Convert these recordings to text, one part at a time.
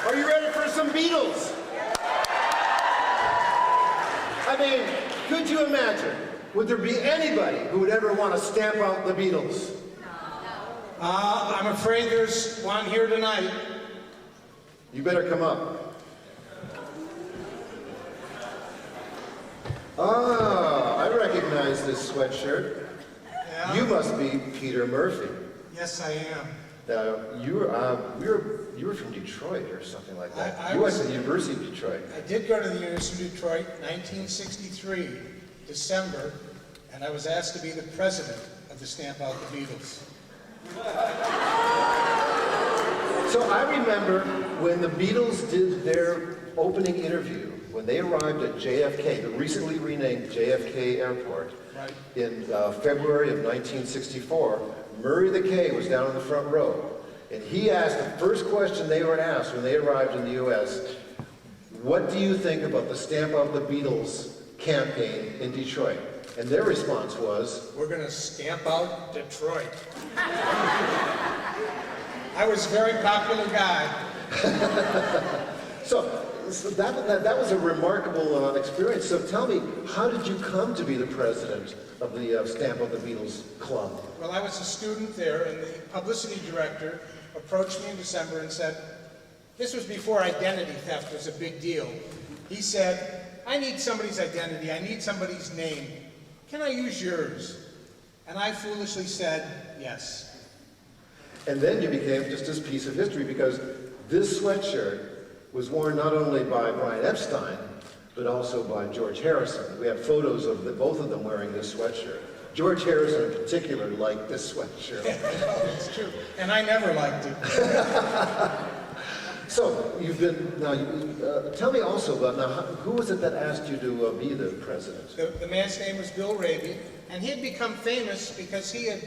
Are you ready for some Beatles? I mean, could you imagine? Would there be anybody who would ever want to stamp out the Beatles? I'm afraid there's one here tonight. You better come up. Ah, I recognize this sweatshirt. Yeah? You must be Peter Murphy. Yes, I am. You were from Detroit or something like that. I you went was- to the University of Detroit. I did go to the University of Detroit, 1963, December, and I was asked to be the president of the Stamp Out the Beatles. So I remember when the Beatles did their opening interview, when they arrived at JFK, the recently renamed JFK Airport, Right. in February of 1964, Murray the K was down in the front row. And he asked, the first question they were asked when they arrived in the U.S., what do you think about the Stamp Out the Beatles campaign in Detroit? And their response was, We're going to stamp out Detroit. I was a very popular guy. So that was a remarkable experience. So tell me, how did you come to be the president of the Stamp Out the Beatles Club? Well, I was a student there, and the publicity director approached me in December and said, this was before identity theft was a big deal. He said, I need somebody's identity, I need somebody's name. Can I use yours? And I foolishly said, yes. And then you became just this piece of history because this sweatshirt was worn not only by Brian Epstein, but also by George Harrison. We have photos of both of them wearing this sweatshirt. George Harrison in particular liked this sweatshirt. It's true. And I never liked it. So you've been, now, tell me also about, now, who was it that asked you to be the president? The man's name was Bill Raby, and he had become famous because he had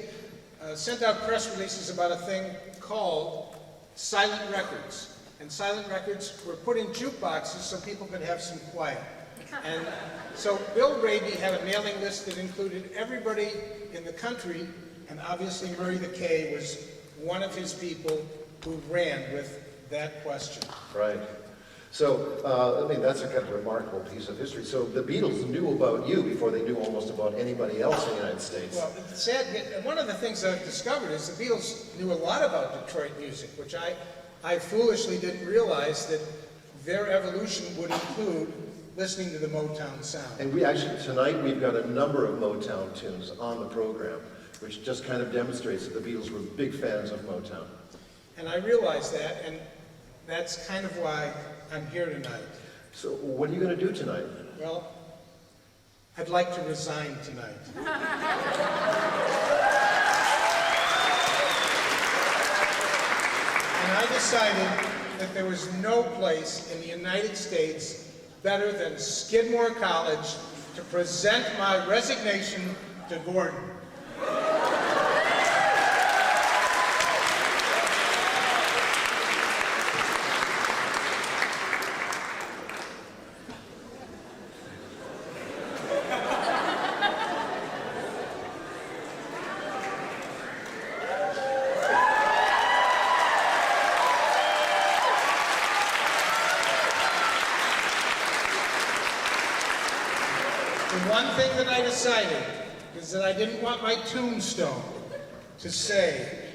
sent out press releases about a thing called silent records. And silent records were put in jukeboxes so people could have some quiet. And so Bill Raby had a mailing list that included everybody in the country, and obviously Murray the K was one of his people who ran with that question. Right. So, I mean, that's a kind of remarkable piece of history. So the Beatles knew about you before they knew almost about anybody else in the United States. Well, it's sad. One of the things I've discovered is the Beatles knew a lot about Detroit music, which I foolishly didn't realize that their evolution would include listening to the Motown sound. And we actually, tonight, we've got a number of Motown tunes on the program, which just kind of demonstrates that the Beatles were big fans of Motown. And I realized that, and that's kind of why I'm here tonight. So what are you going to do tonight? Well, I'd like to resign tonight. And I decided that there was no place in the United States better than Skidmore College to present my resignation to Gordon. The one thing that I decided is that I didn't want my tombstone to say,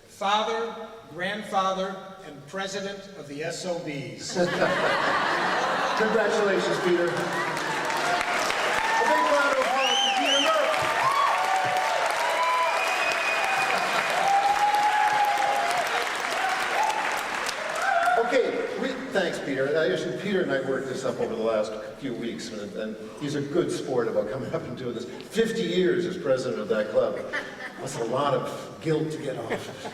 Father, Grandfather, and President of the SOBs. Congratulations, Peter. A big round of applause for Peter Murphy. Okay, thanks, Peter. Actually, Peter and I worked this up over the last few weeks, and he's a good sport about coming up and doing this. 50 years as president of that club. That's a lot of guilt to get off.